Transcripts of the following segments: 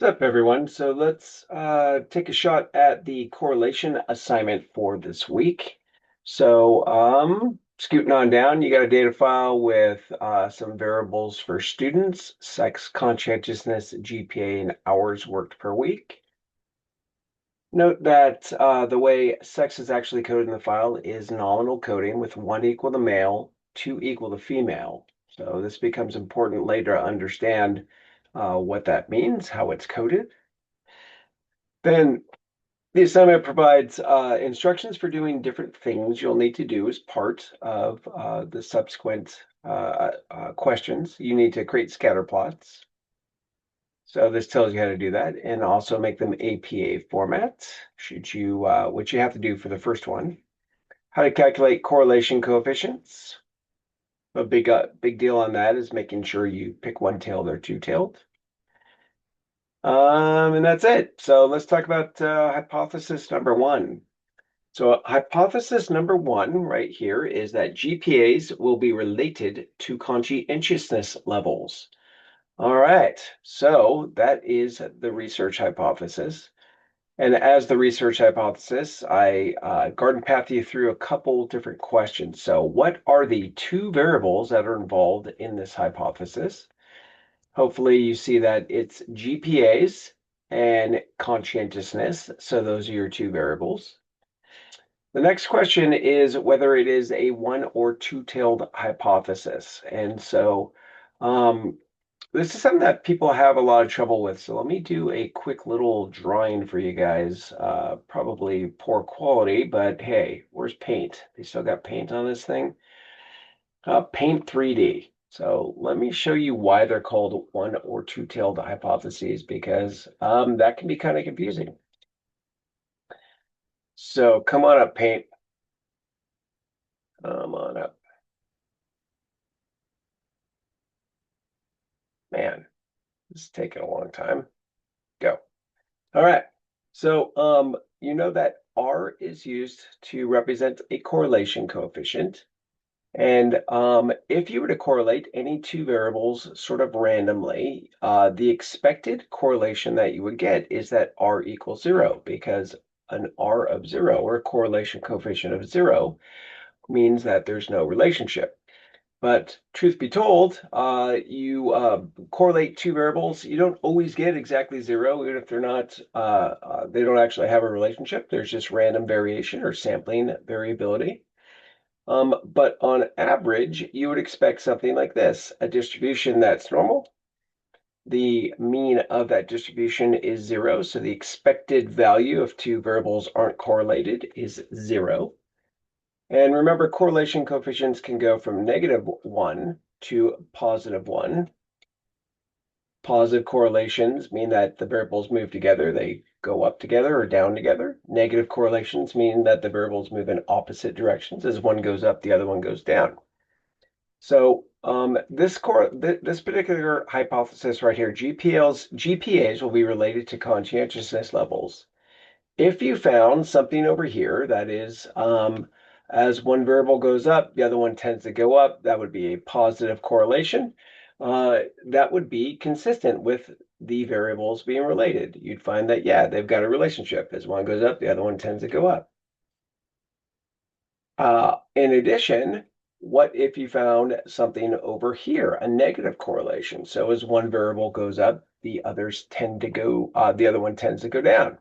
What's up, everyone? So let's take a shot at the correlation assignment for this week. Scooting on down, you got a data file with some variables for students, sex, conscientiousness, GPA, and hours worked per week. Note that the way sex is actually coded in the file is nominal coding with 1 equal to male, 2 equal to female. So this becomes important later to understand what that means, how it's coded. Then the assignment provides instructions for doing different things you'll need to do as part of the subsequent questions. You need to create scatter plots. So this tells you how to do that, and also make them APA format, which you have to do for the first one. How to calculate correlation coefficients. A big deal on that is making sure you pick one-tailed or two-tailed. And that's it. So let's talk about hypothesis number one. So hypothesis number one right here is that GPAs will be related to conscientiousness levels. All right, so that is the research hypothesis. And as the research hypothesis, I garden path you through a couple different questions. So what are the two variables that are involved in this hypothesis? Hopefully you see that it's GPAs and conscientiousness. So those are your two variables. The next question is whether it is a one or two-tailed hypothesis. And so this is something that people have a lot of trouble with. So let me do a quick little drawing for you guys. Probably poor quality, but hey, where's paint? They still got paint on this thing? Paint 3D. So let me show you why they're called one or two-tailed hypotheses, because that can be kind of confusing. So come on up, paint. Come on up. Man, this is taking a long time. Go. All right. So you know that R is used to represent a correlation coefficient. And if you were to correlate any two variables sort of randomly, the expected correlation that you would get is that R equals 0, because an R of 0, or a correlation coefficient of 0, means that there's no relationship. But truth be told, you correlate two variables, you don't always get exactly 0, even if they're not, they don't actually have a relationship. There's just random variation or sampling variability. But on average, you would expect something like this: a distribution that's normal. The mean of that distribution is 0, so the expected value of two variables aren't correlated is 0. And remember, correlation coefficients can go from -1 to +1. Positive correlations mean that the variables move together. They go up together or down together. Negative correlations mean that the variables move in opposite directions. As one goes up, the other one goes down. So this particular hypothesis right here, GPAs will be related to conscientiousness levels. If you found something over here that is, as one variable goes up, the other one tends to go up, that would be a positive correlation. That would be consistent with the variables being related. You'd find that, yeah, they've got a relationship. As one goes up, the other one tends to go up. In addition, what if you found something over here, a negative correlation? So as one variable goes up, the other one tends to go down.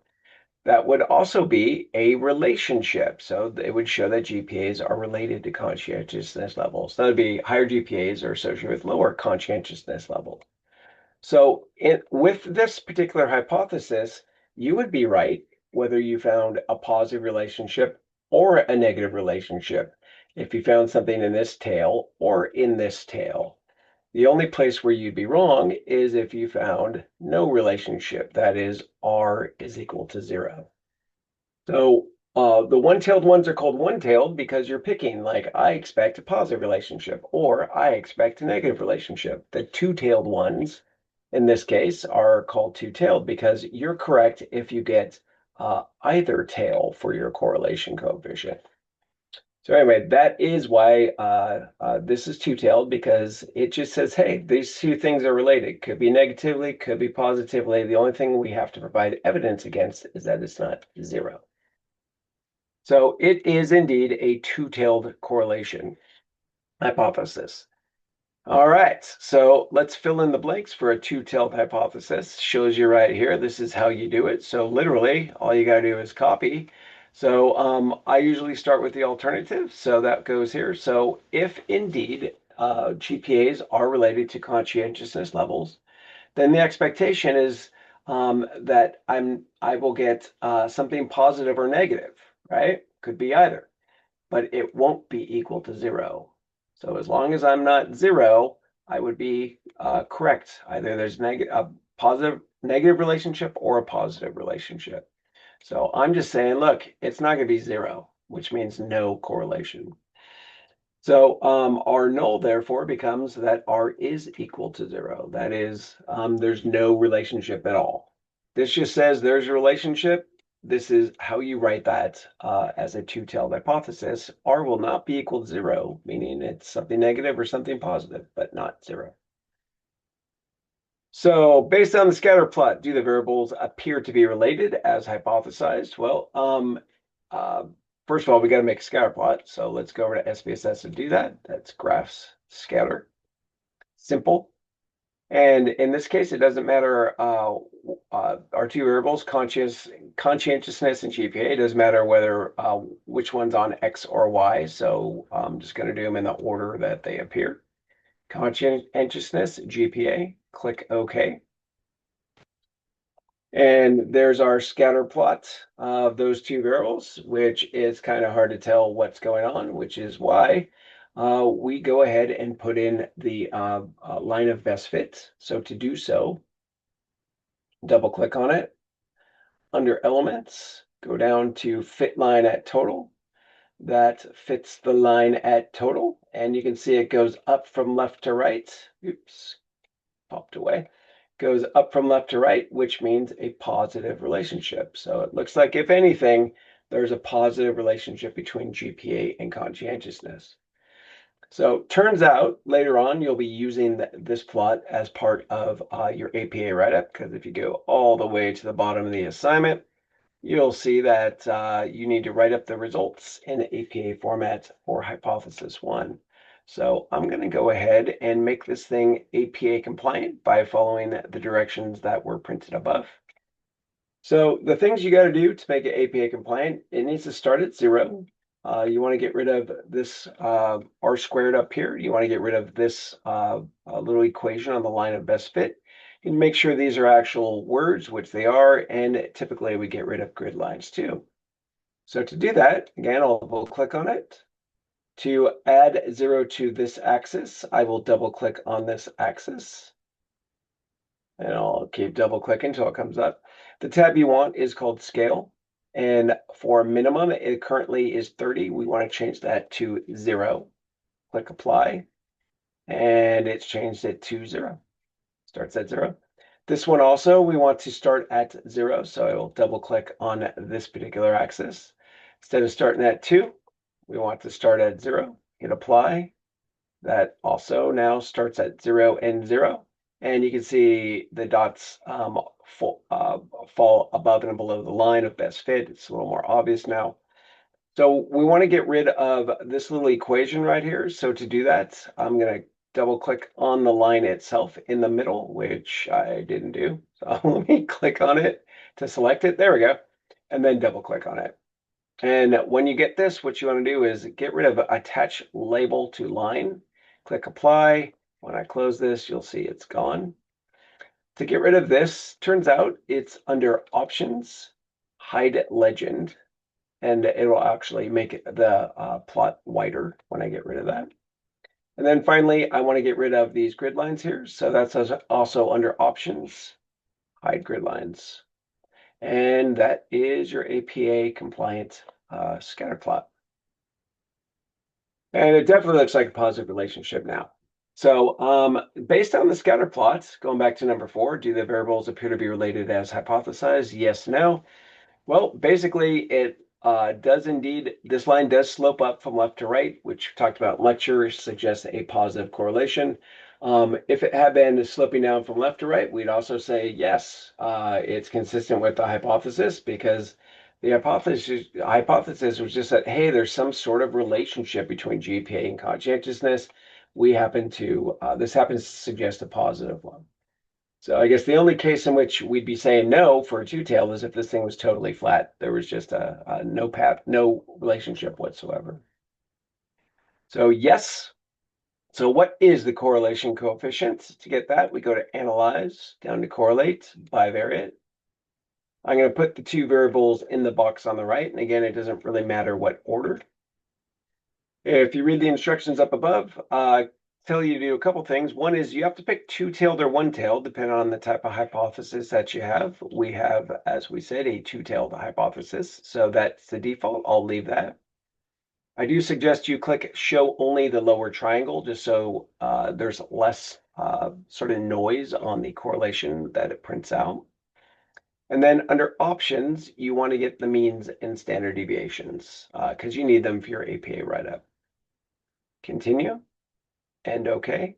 That would also be a relationship. So it would show that GPAs are related to conscientiousness levels. That would be higher GPAs are associated with lower conscientiousness level. So with this particular hypothesis, you would be right whether you found a positive relationship or a negative relationship, if you found something in this tail or in this tail. The only place where you'd be wrong is if you found no relationship, that is, R is equal to 0. So the one-tailed ones are called one-tailed because you're picking, like, I expect a positive relationship or I expect a negative relationship. The two-tailed ones, in this case, are called two-tailed because you're correct if you get either tail for your correlation coefficient. So anyway, that is why this is two-tailed, because it just says, hey, these two things are related. Could be negatively, could be positively. The only thing we have to provide evidence against is that it's not zero. So it is indeed a two-tailed correlation hypothesis. All right, so let's fill in the blanks for a two-tailed hypothesis. Shows you right here. This is how you do it. So literally, all you got to do is copy. So I usually start with the alternative. So that goes here. So if indeed GPAs are related to conscientiousness levels, then the expectation is that I will get something positive or negative, right? Could be either, but it won't be equal to zero. So as long as I'm not zero, I would be correct. Either there's a positive negative relationship or a positive relationship. So I'm just saying, look, it's not going to be zero, which means no correlation. So R null therefore becomes that R is equal to zero. That is, there's no relationship at all. This just says there's a relationship. This is how you write that as a two-tailed hypothesis. R will not be equal to zero, meaning it's something negative or something positive, but not zero. So based on the scatter plot, do the variables appear to be related as hypothesized? Well, uh, first of all, we got to make a scatter plot. So let's go over to SPSS and do that. That's graphs scatter. Simple. And in this case, it doesn't matter our two variables, conscientiousness and GPA. It doesn't matter whether which one's on X or Y. So I'm just going to do them in the order that they appear. Conscientiousness, GPA, click OK. And there's our scatter plot of those two variables, which is kind of hard to tell what's going on, which is why we go ahead and put in the line of best fit. So to do so, double click on it. Under elements, go down to fit line at total. That fits the line at total. And you can see it goes up from left to right. Oops, popped away. Goes up from left to right, which means a positive relationship. So it looks like, if anything, there's a positive relationship between GPA and conscientiousness. So turns out later on, you'll be using this plot as part of your APA write-up, because if you go all the way to the bottom of the assignment, you'll see that you need to write up the results in APA format for hypothesis one. So I'm going to go ahead and make this thing APA compliant by following the directions that were printed above. So the things you got to do to make it APA compliant, it needs to start at zero. You want to get rid of this R squared up here. You want to get rid of this little equation on the line of best fit. And make sure these are actual words, which they are, and typically we get rid of grid lines too. So to do that, again, I'll double click on it. To add zero to this axis, I will double click on this axis. And I'll keep double clicking until it comes up. The tab you want is called scale. And for minimum, it currently is 30. We want to change that to 0. Click apply. And it's changed it to 0. Starts at 0. This one also, we want to start at 0. So I will double click on this particular axis. Instead of starting at 2, we want to start at 0. Hit apply. That also now starts at 0 and 0. And you can see the dots fall above and below the line of best fit. It's a little more obvious now. So we want to get rid of this little equation right here. So to do that, I'm going to double click on the line itself in the middle, which I didn't do. So let me click on it to select it. There we go. And then double click on it. And when you get this, what you want to do is get rid of attach label to line. Click apply. When I close this, you'll see it's gone. To get rid of this, turns out it's under options, hide legend, and it will actually make the plot wider when I get rid of that. And then finally, I want to get rid of these grid lines here. So that's also under options, hide grid lines. And that is your APA compliant scatter plot. And it definitely looks like a positive relationship now. So based on the scatter plots, going back to number 4, do the variables appear to be related as hypothesized? Yes, no. Well, basically, does indeed, this line does slope up from left to right, which we talked about in lecture, suggests a positive correlation. If it had been sloping down from left to right, we'd also say yes, it's consistent with the hypothesis, because the hypothesis was just that, hey, there's some sort of relationship between GPA and conscientiousness. This happens to suggest a positive one. So I guess the only case in which we'd be saying no for a two-tailed is if this thing was totally flat. There was just a no path, no relationship whatsoever. So yes. So what is the correlation coefficient? To get that, we go to Analyze, down to Correlate, bivariate. I'm going to put the two variables in the box on the right. And again, it doesn't really matter what order. If you read the instructions up above, tell you to do a couple things. One is you have to pick two-tailed or one-tailed, depending on the type of hypothesis that you have. We have, as we said, a two-tailed hypothesis, so that's the default. I'll leave that. I do suggest you click show only the lower triangle, just so there's less sort of noise on the correlation that it prints out. And then under options, you want to get the means and standard deviations because you need them for your APA write-up. Continue and OK.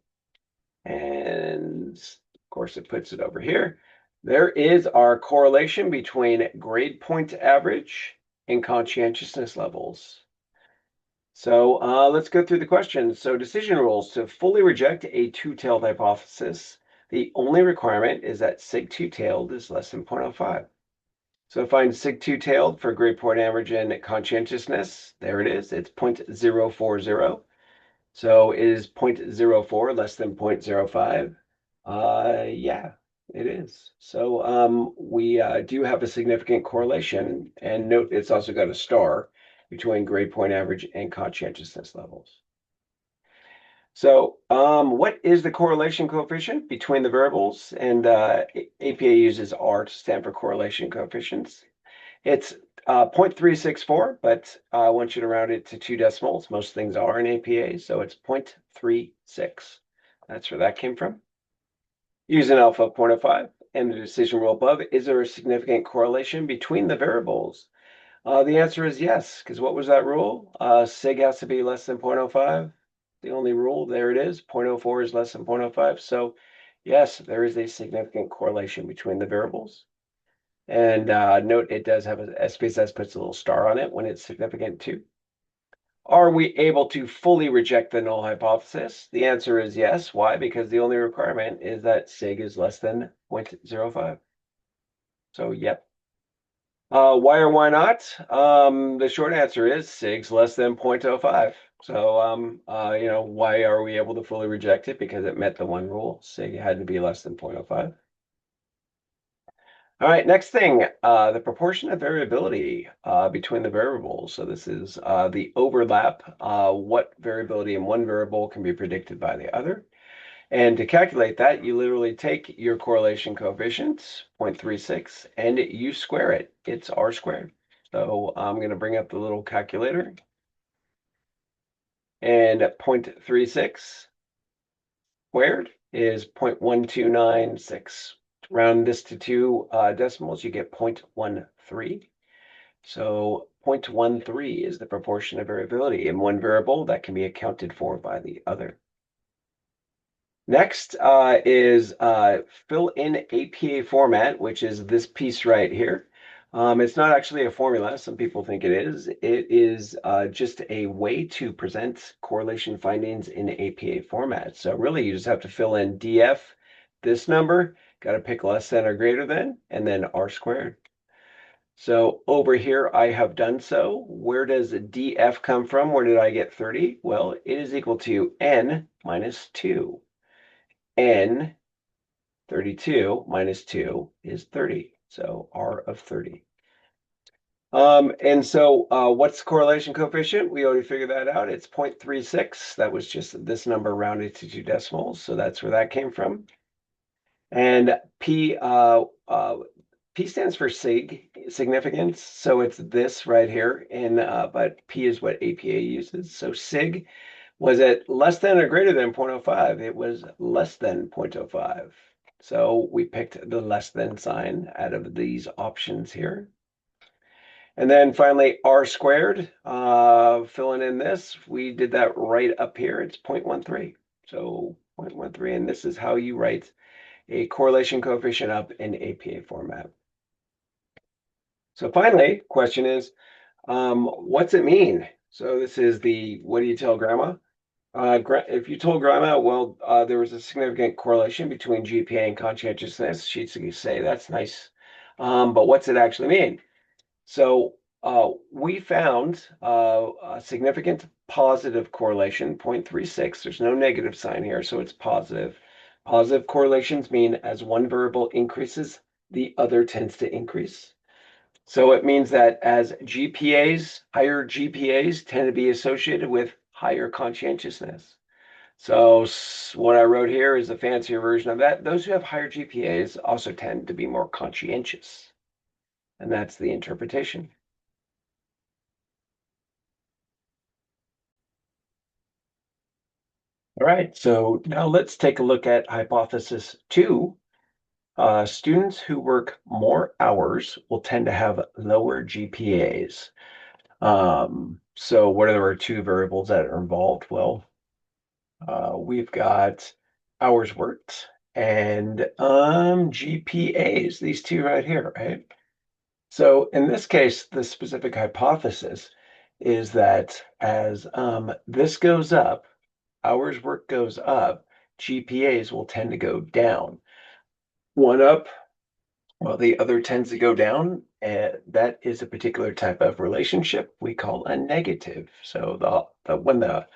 And of course, it puts it over here. There is our correlation between grade point average and conscientiousness levels. So let's go through the questions. So decision rules: to fully reject a two-tailed hypothesis, the only requirement is that sig two-tailed is less than 0.05. So find sig two-tailed for grade point average and conscientiousness. There it is. It's 0.040. So is 0.04 less than 0.05? Yeah, it is. So we do have a significant correlation, and note it's also got a star between grade point average and conscientiousness levels. So what is the correlation coefficient between the variables? And APA uses R to stand for correlation coefficients. It's 0.364, but I want you to round it to 2 decimals. Most things are in APA, so it's 0.36. That's where that came from. Use an alpha of 0.05 and the decision rule above. Is there a significant correlation between the variables? The answer is yes, because what was that rule? Sig has to be less than 0.05. The only rule, there it is, 0.04 is less than 0.05. So yes, there is a significant correlation between the variables. And note it does have SPSS puts a little star on it when it's significant too. Are we able to fully reject the null hypothesis? The answer is yes. Why? Because the only requirement is that sig is less than 0.05. So yep. Why or why not? The short answer is sig's less than 0.05. So why are we able to fully reject it? Because it met the one rule. Sig had to be less than 0.05. All right, next thing, the proportion of variability between the variables. So this is the overlap, what variability in one variable can be predicted by the other. And to calculate that, you literally take your correlation coefficient, 0.36, and you square it. It's R squared. So I'm going to bring up the little calculator. And 0.36 squared is 0.1296. Round this to 2 decimals, you get 0.13. So 0.13 is the proportion of variability in one variable that can be accounted for by the other. Next is fill in APA format, which is this piece right here. It's not actually a formula. Some people think it is. It is just a way to present correlation findings in APA format. So really, you just have to fill in DF, this number, got to pick less than or greater than, and then R squared. So over here, I have done so. Where does DF come from? Where did I get 30? Well, it is equal to N minus 2. N, 32 minus 2 is 30. So R of 30. And so what's the correlation coefficient? We already figured that out. It's 0.36. That was just this number rounded to 2 decimals. So that's where that came from. And P stands for significance. So it's this right here. But P is what APA uses. So sig, was it less than or greater than 0.05? It was less than 0.05. So we picked the less than sign out of these options here. And then finally, R squared, filling in this, we did that right up here. It's 0.13. So 0.13, and this is how you write a correlation coefficient up in APA format. So finally, question is, what's it mean? So this is the, what do you tell grandma? If you told grandma, well, there was a significant correlation between GPA and conscientiousness, she'd say, that's nice. But what's it actually mean? So we found a significant positive correlation, 0.36. There's no negative sign here, so it's positive. Positive correlations mean as one variable increases, the other tends to increase. So it means that as GPAs, higher GPAs tend to be associated with higher conscientiousness. So what I wrote here is a fancier version of that. Those who have higher GPAs also tend to be more conscientious. And that's the interpretation. All right, so now let's take a look at hypothesis 2. Students who work more hours will tend to have lower GPAs. So what are our two variables that are involved? Well, we've got hours worked and GPAs, these two right here, right? So in this case, the specific hypothesis is that as this goes up, hours work goes up, GPAs will tend to go down. One up, while the other tends to go down. That is a particular type of relationship we call a negative. So when the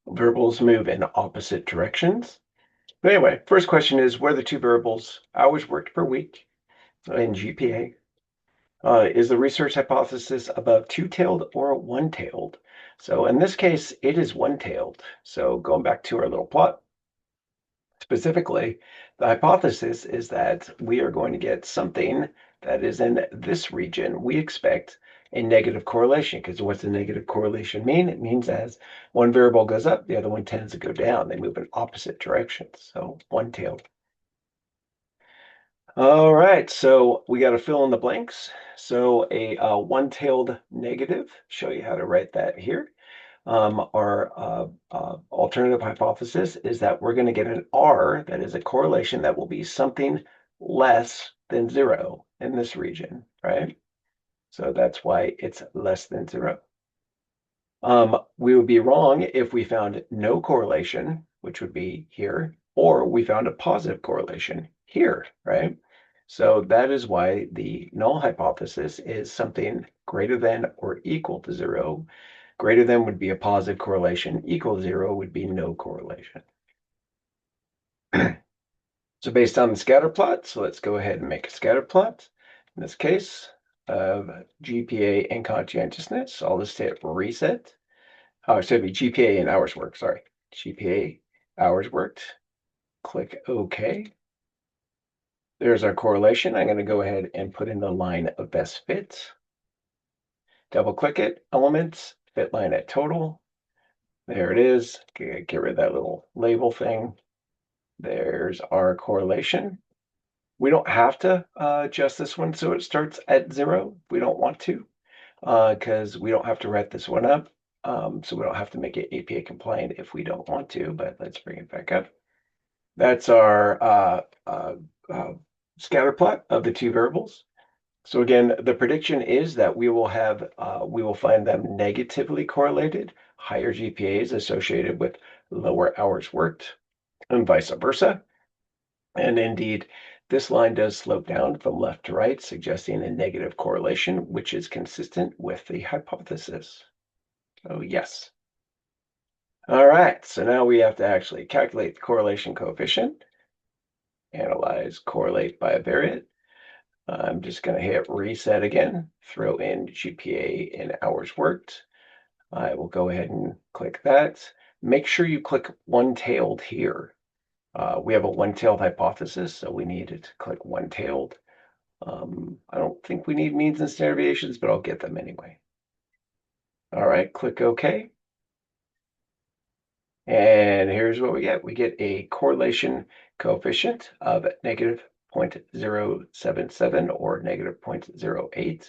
variables move in opposite directions. But anyway, first question is, what are the two variables? Hours worked per week and GPA. Is the research hypothesis above two-tailed or one-tailed? So in this case, it is one-tailed. So going back to our little plot, specifically, the hypothesis is that we are going to get something that is in this region. We expect a negative correlation, because what's a negative correlation mean? It means as one variable goes up, the other one tends to go down. They move in opposite directions. So one-tailed. All right, so we got to fill in the blanks. So a one-tailed negative, show you how to write that here. Our alternative hypothesis is that we're going to get an R that is a correlation that will be something less than 0 in this region, right? So that's why it's less than 0. We would be wrong if we found no correlation, which would be here, or we found a positive correlation here, right? So that is why the null hypothesis is something greater than or equal to 0. Greater than would be a positive correlation. Equal to 0 would be no correlation. So based on the scatter plot, so let's go ahead and make a scatter plot. In this case, of GPA and conscientiousness, I'll just hit reset. Oh, so it'd be GPA and hours worked, sorry. GPA, hours worked. Click OK. There's our correlation. I'm going to go ahead and put in the line of best fit. Double click it, elements, fit line at total. There it is. Get rid of that little label thing. There's our correlation. We don't have to adjust this one so it starts at 0. We don't want to, because we don't have to write this one up. So we don't have to make it APA compliant if we don't want to, but let's bring it back up. That's our scatter plot of the two variables. So again, the prediction is that we will find them negatively correlated, higher GPAs associated with lower hours worked, and vice versa. And indeed, this line does slope down from left to right, suggesting a negative correlation, which is consistent with the hypothesis. So yes. All right, so now we have to actually calculate the correlation coefficient, analyze correlate bivariate. I'm just going to hit reset again, throw in GPA and hours worked. I will go ahead and click that. Make sure you click one-tailed here. We have a one-tailed hypothesis, so we need to click one-tailed. I don't think we need means and standard deviations, but I'll get them anyway. All right, click OK. And here's what we get. We get a correlation coefficient of negative 0.077 or negative 0.08.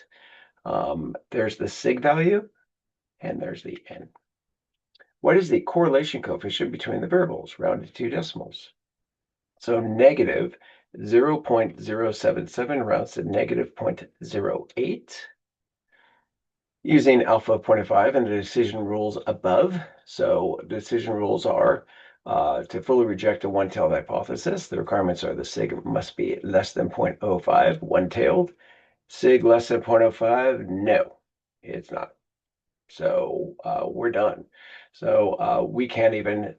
There's the sig value, and there's the n. What is the correlation coefficient between the variables, rounded to 2 decimals? So negative 0.077 rounds to negative 0.08. Using alpha of 0.5 and the decision rules above. So decision rules are to fully reject a one-tailed hypothesis, the requirements are the sig must be less than 0.05, one-tailed. Sig less than 0.05, no, it's not. So we're done. So we can't even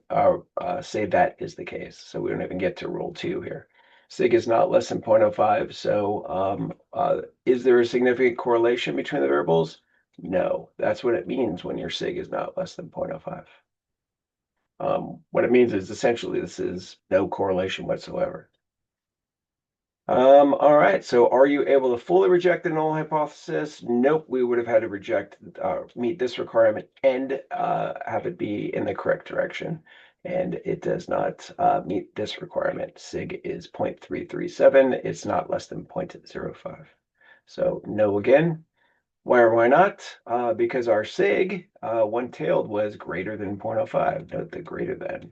say that is the case. So we don't even get to rule 2 here. Sig is not less than 0.05. So is there a significant correlation between the variables? No, that's what it means when your sig is not less than 0.05. What it means is essentially this is no correlation whatsoever. All right, so are you able to fully reject the null hypothesis? Nope, we would have had to reject, meet this requirement and have it be in the correct direction. And it does not meet this requirement. Sig is 0.337. It's not less than 0.05. So no again. Why or why not? Because our sig, one-tailed, was greater than 0.05. Note the greater than.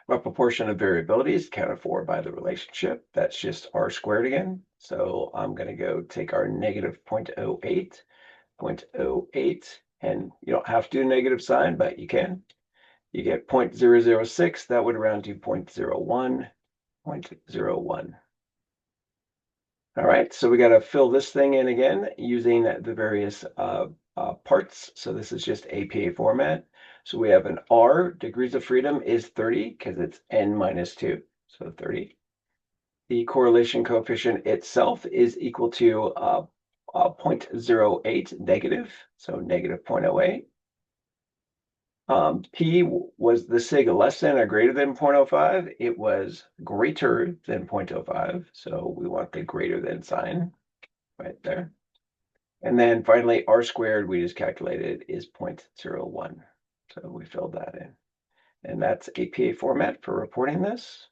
What proportion of variability is accounted for by the relationship? That's just r squared again. So I'm going to go take our negative 0.08, 0.08, and you don't have to do a negative sign, but you can. You get 0.006. That would round to 0.01, 0.01. All right, so we got to fill this thing in again using the various parts. So this is just APA format. So we have an R, degrees of freedom is 30 because it's n minus 2, so 30. The correlation coefficient itself is equal to 0.08 negative, so negative 0.08. P was the sig less than or greater than 0.05. It was greater than 0.05, so we want the greater than sign right there. And then finally, r squared, we just calculated, is 0.01. So we filled that in. And that's APA format for reporting this.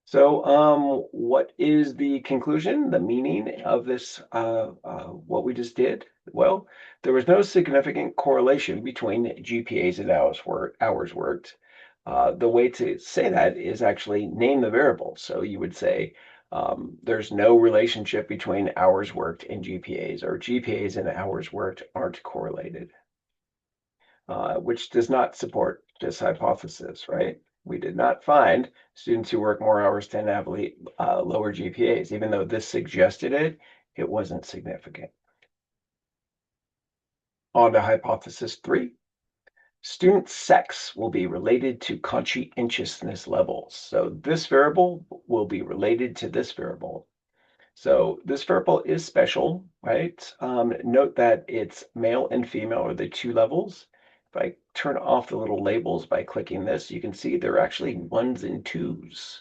So what is the conclusion, the meaning of this, what we just did? Well, there was no significant correlation between GPAs and hours worked. The way to say that is actually name the variable. So you would say there's no relationship between hours worked and GPAs, or GPAs and hours worked aren't correlated, which does not support this hypothesis, right? We did not find students who work more hours tend to have lower GPAs. Even though this suggested it, it wasn't significant. On to hypothesis 3. Student sex will be related to conscientiousness levels. So this variable will be related to this variable. So this variable is special, right? Note that it's male and female are the 2 levels. If I turn off the little labels by clicking this, you can see they're actually 1s and 2s.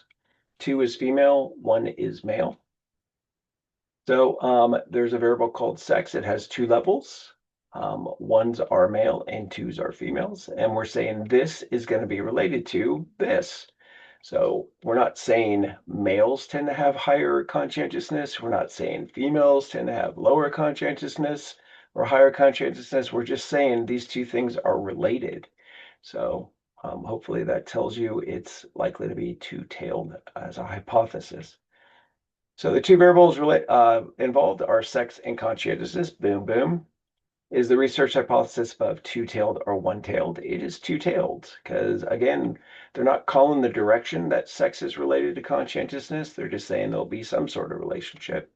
2 is female, 1 is male. So there's a variable called sex. It has 2 levels. 1s are male and 2s are females. And we're saying this is going to be related to this. So we're not saying males tend to have higher conscientiousness. We're not saying females tend to have lower conscientiousness or higher conscientiousness. We're just saying these 2 things are related. So hopefully that tells you it's likely to be 2-tailed as a hypothesis. So the 2 variables involved are sex and conscientiousness. Boom, boom. Is the research hypothesis above 2-tailed or 1-tailed? It is 2-tailed because, again, they're not calling the direction that sex is related to conscientiousness. They're just saying there'll be some sort of relationship.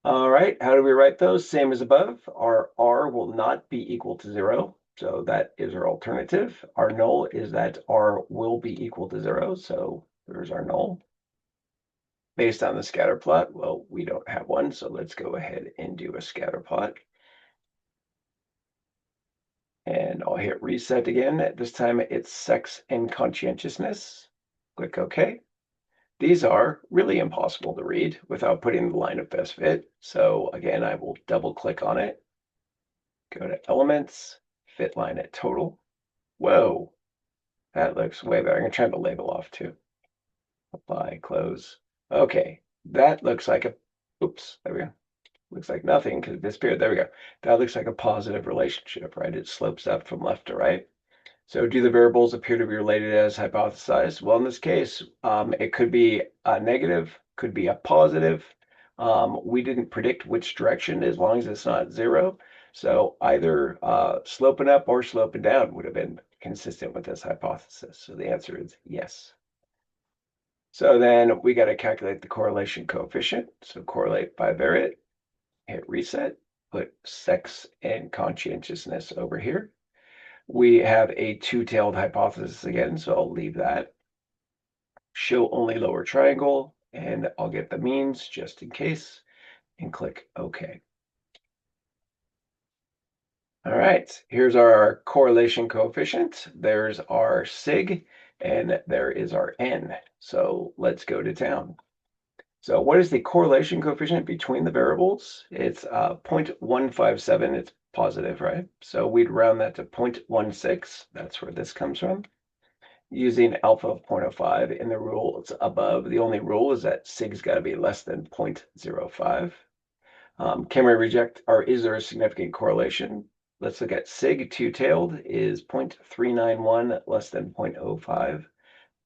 All right, how do we write those? Same as above. Our R will not be equal to 0. So that is our alternative. Our null is that R will be equal to 0. So there's our null. Based on the scatter plot, well, we don't have one, so let's go ahead and do a scatter plot. And I'll hit reset again. This time it's sex and conscientiousness. Click OK. These are really impossible to read without putting the line of best fit. So again, I will double click on it. Go to Elements, Fit Line at Total. Whoa, that looks way better. I'm going to turn the label off too. Apply, close. Okay, that looks like a Oops, there we go. Looks like nothing because it disappeared. There we go. That looks like a positive relationship, right? It slopes up from left to right. So do the variables appear to be related as hypothesized? Well, in this case, it could be a negative, could be a positive. We didn't predict which direction as long as it's not zero. So either sloping up or sloping down would have been consistent with this hypothesis. So the answer is yes. So then we got to calculate the correlation coefficient. So correlate bivariate, hit reset, put sex and conscientiousness over here. We have a two-tailed hypothesis again, so I'll leave that. Show only lower triangle, and I'll get the means just in case, and click OK. All right, here's our correlation coefficient. There's our sig, and there is our n. So let's go to town. So what is the correlation coefficient between the variables? It's 0.157. It's positive, right? So we'd round that to 0.16. That's where this comes from. Using alpha of 0.05 in the rules above, the only rule is that sig's got to be less than 0.05. Can we reject, or is there a significant correlation? Let's look at sig two-tailed is 0.391 less than 0.05.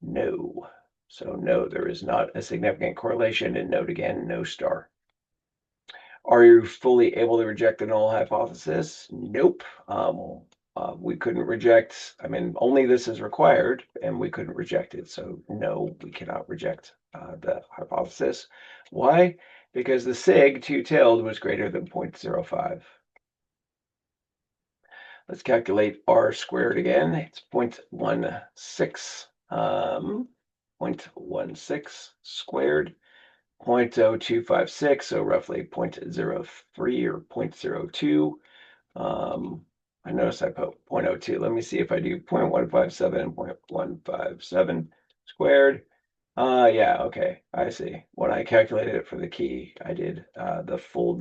No. So no, there is not a significant correlation, and note again, no star. Are you fully able to reject the null hypothesis? Nope. We couldn't reject, I mean, only this is required, and we couldn't reject it. So no, we cannot reject the hypothesis. Why? Because the sig two-tailed was greater than 0.05. Let's calculate r squared again. It's 0.16. 0.16 squared, 0.0256, so roughly 0.03 or 0.02. I noticed I put 0.02. Let me see if I do 0.157 and 0.157 squared. Yeah, okay, I see. When I calculated it for the key, I did the full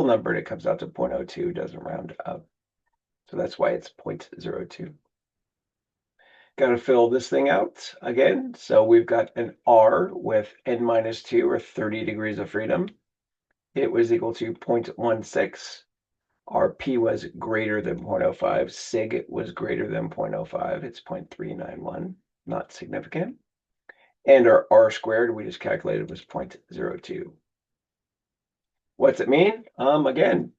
number, and it comes out to 0.02, doesn't round up. So that's why it's 0.02. Got to fill this thing out again. So we've got an R with n minus 2 or 30 degrees of freedom. It was equal to 0.16. Our P was greater than 0.05. Sig was greater than 0.05. It's 0.391, not significant. And our R squared we just calculated was 0.02. What's it mean? Again,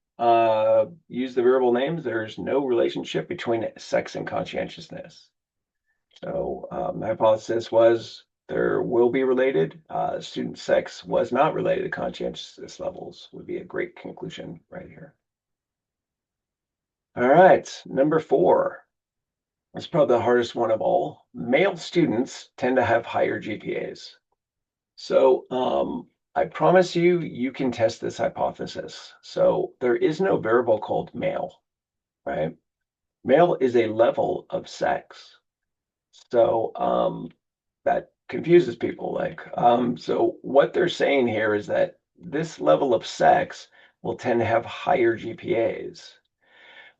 use the variable names. There's no relationship between sex and conscientiousness. So the hypothesis was there will be related. Student sex was not related to conscientiousness levels would be a great conclusion right here. All right, number 4. It's probably the hardest one of all. Male students tend to have higher GPAs. So I promise you, you can test this hypothesis. So there is no variable called male, right? Male is a level of sex. So that confuses people. So what they're saying here is that this level of sex will tend to have higher GPAs.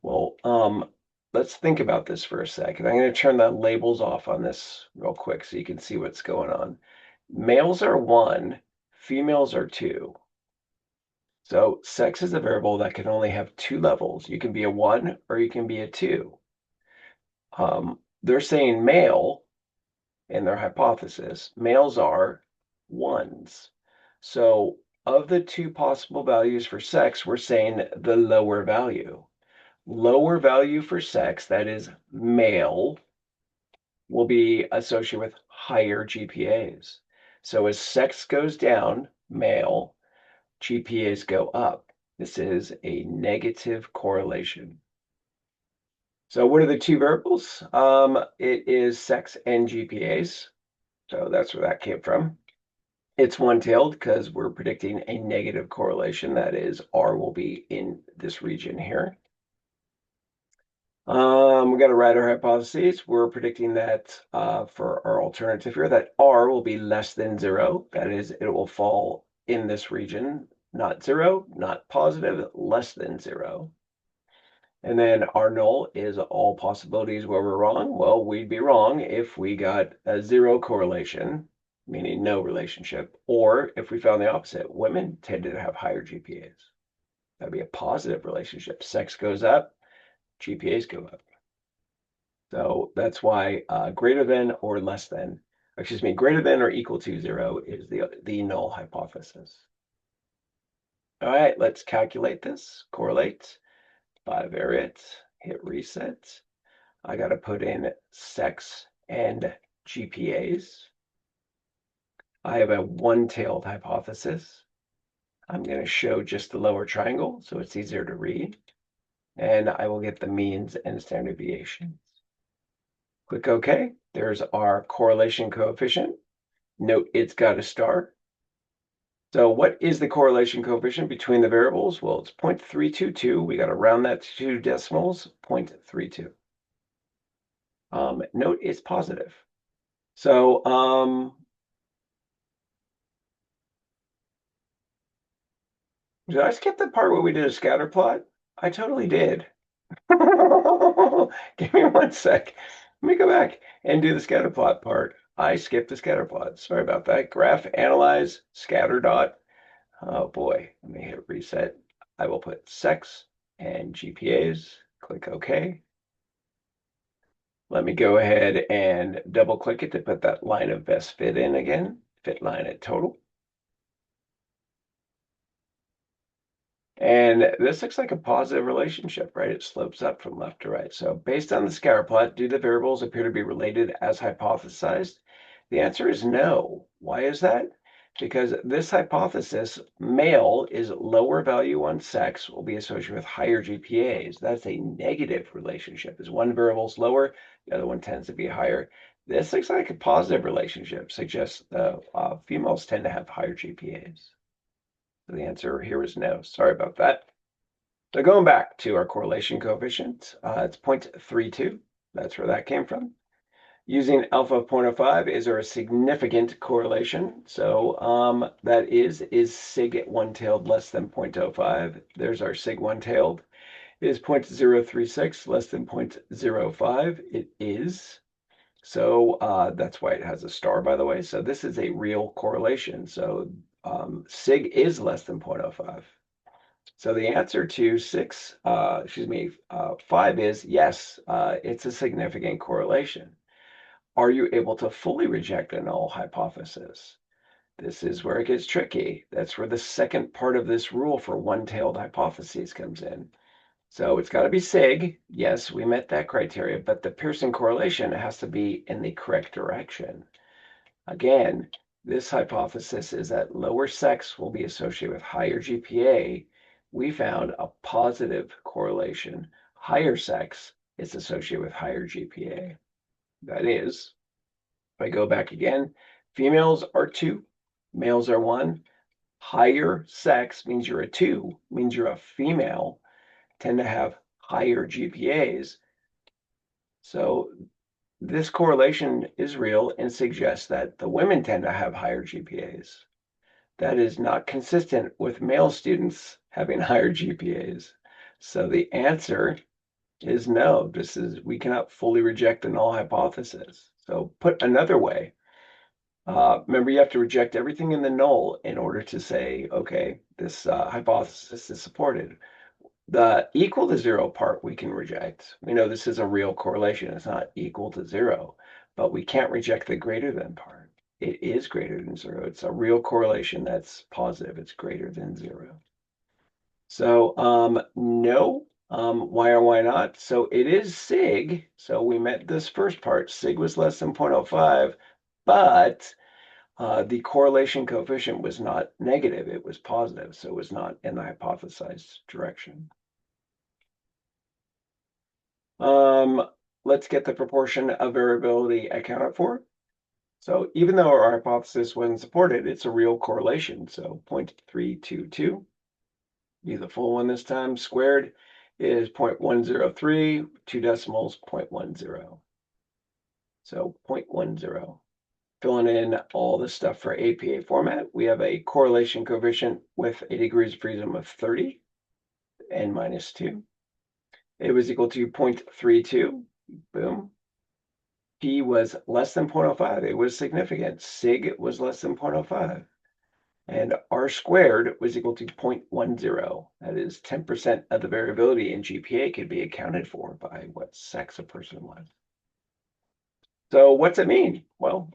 Well, let's think about this for a second. I'm going to turn the labels off on this real quick so you can see what's going on. Males are 1, females are 2. So sex is a variable that can only have 2 levels. You can be a 1 or you can be a 2. They're saying male in their hypothesis, males are 1s. So of the 2 possible values for sex, we're saying the lower value. Lower value for sex, that is male, will be associated with higher GPAs. So as sex goes down, male, GPAs go up. This is a negative correlation. So what are the 2 variables? It is sex and GPAs. So that's where that came from. It's one-tailed because we're predicting a negative correlation. That is, R will be in this region here. We got to write our hypotheses. We're predicting that for our alternative here, that R will be less than 0. That is, it will fall in this region, not 0, not positive, less than 0. And then our null is all possibilities where we're wrong. Well, we'd be wrong if we got a 0 correlation. meaning no relationship. Or if we found the opposite, women tended to have higher GPAs. That'd be a positive relationship. Sex goes up, GPAs go up. So that's why greater than or less than, excuse me, greater than or equal to 0 is the null hypothesis. All right, let's calculate this. Correlate, bivariate, hit reset. I got to put in sex and GPAs. I have a one-tailed hypothesis. I'm going to show just the lower triangle so it's easier to read. And I will get the means and standard deviations. Click OK. There's our correlation coefficient. Note it's got a star. So what is the correlation coefficient between the variables? Well, it's 0.322. We got to round that to 2 decimals, 0.32. Note it's positive. So did I skip the part where we did a scatter plot? I totally did. Give me 1 sec. Let me go back and do the scatter plot part. I skipped the scatter plot. Sorry about that. Graph, analyze, scatter dot. Oh boy, let me hit reset. I will put sex and GPAs. Click OK. Let me go ahead and double click it to put that line of best fit in again. Fit line at total. And this looks like a positive relationship, right? It slopes up from left to right. So based on the scatter plot, do the variables appear to be related as hypothesized? The answer is no. Why is that? Because this hypothesis, male is lower value on sex will be associated with higher GPAs. That's a negative relationship. As one variable is lower, the other one tends to be higher. This looks like a positive relationship, suggests the females tend to have higher GPAs. So the answer here is no. Sorry about that. So going back to our correlation coefficient, it's 0.32. That's where that came from. Using alpha of 0.05, is there a significant correlation? So that is sig one-tailed less than 0.05? There's our sig one-tailed. Is 0.036 less than 0.05? It is. So that's why it has a star, by the way. So this is a real correlation. So sig is less than 0.05. So the answer to 5 is yes, it's a significant correlation. Are you able to fully reject a null hypothesis? This is where it gets tricky. That's where the second part of this rule for one-tailed hypotheses comes in. So it's got to be sig. Yes, we met that criteria, but the Pearson correlation has to be in the correct direction. Again, this hypothesis is that lower sex will be associated with higher GPA. We found a positive correlation. Higher sex is associated with higher GPA. That is, if I go back again, females are 2, males are 1. Higher sex means you're a 2, means you're a female, tend to have higher GPAs. So this correlation is real and suggests that the women tend to have higher GPAs. That is not consistent with male students having higher GPAs. So the answer is no. We cannot fully reject the null hypothesis. So put another way, remember you have to reject everything in the null in order to say, okay, this hypothesis is supported. The equal to 0 part we can reject. We know this is a real correlation. It's not equal to 0, but we can't reject the greater than part. It is greater than 0. It's a real correlation that's positive. It's greater than 0. So no, why or why not? So it is sig. So we met this first part. Sig was less than 0.05, but the correlation coefficient was not negative. It was positive. So it was not in the hypothesized direction. Let's get the proportion of variability accounted for. So even though our hypothesis wasn't supported, it's a real correlation. So 0.322, be the full one this time, squared is 0.103, 2 decimals, 0.10. So 0.10. Filling in all the stuff for APA format, we have a correlation coefficient with a degrees of freedom of 30, n minus 2. It was equal to 0.32, boom. P was less than 0.05. It was significant. Sig was less than 0.05. And R squared was equal to 0.10. That is 10% of the variability in GPA could be accounted for by what sex a person was. So what's it mean? Well,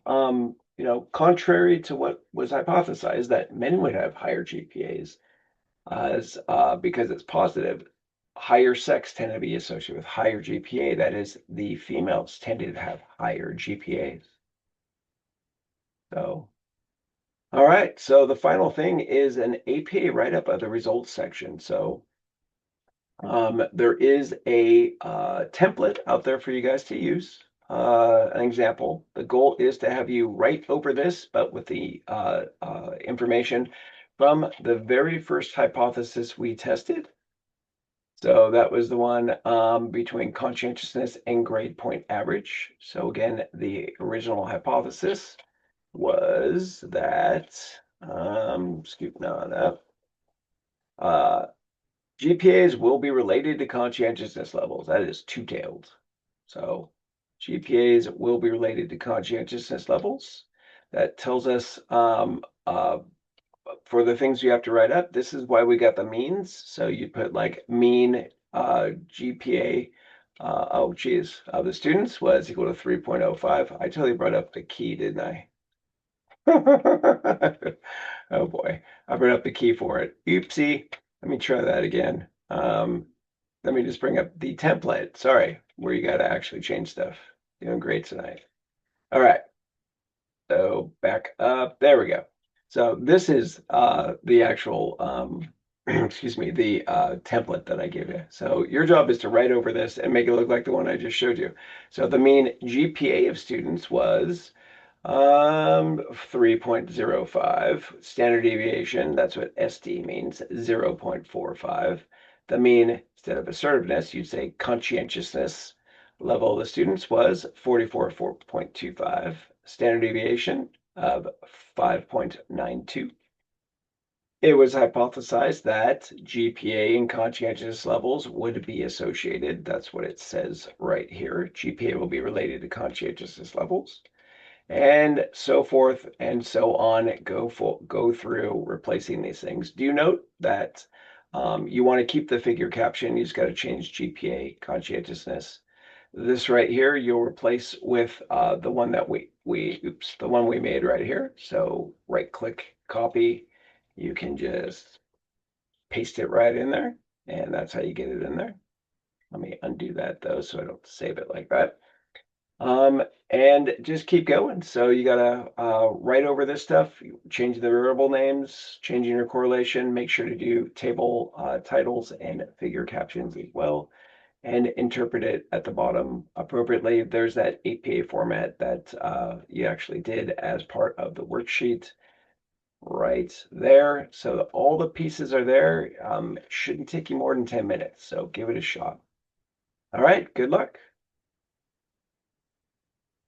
contrary to what was hypothesized, that men would have higher GPAs as because it's positive, higher sex tend to be associated with higher GPA. That is, the females tended to have higher GPAs. So, all right. So the final thing is an APA write-up of the results section. So there is a template out there for you guys to use. An example. The goal is to have you write over this, but with the information from the very first hypothesis we tested. So that was the one between conscientiousness and grade point average. So again, the original hypothesis was that, scooping on up, GPAs will be related to conscientiousness levels. That is two-tailed. So GPAs will be related to conscientiousness levels. That tells us for the things you have to write up, this is why we got the means. So you put like mean GPA, of the students was equal to 3.05. I totally brought up the key, didn't I? Oh boy, I brought up the key for it. Oopsie. Let me try that again. Let me just bring up the template. Sorry, where you got to actually change stuff. Doing great tonight. All right. So back up. There we go. So this is the actual, excuse me, the template that I gave you. So your job is to write over this and make it look like the one I just showed you. So the mean GPA of students was 3.05. Standard deviation, that's what SD means, 0.45. The mean, instead of assertiveness, you'd say conscientiousness level of the students was 44.25. Standard deviation of 5.92. It was hypothesized that GPA and conscientiousness levels would be associated. That's what it says right here. GPA will be related to conscientiousness levels, and so forth and so on. Go through replacing these things. Do note that you want to keep the figure caption. You just got to change GPA conscientiousness. This right here, you'll replace with the one that the one we made right here. So right click, copy. You can just paste it right in there, and that's how you get it in there. Let me undo that though, so I don't save it like that. And just keep going. So you gotta write over this stuff, change the variable names, changing your correlation, make sure to do table titles and figure captions as well, and interpret it at the bottom appropriately. There's that APA format that you actually did as part of the worksheet right there. So all the pieces are there. Shouldn't take you more than 10 minutes, so give it a shot. All right, good luck.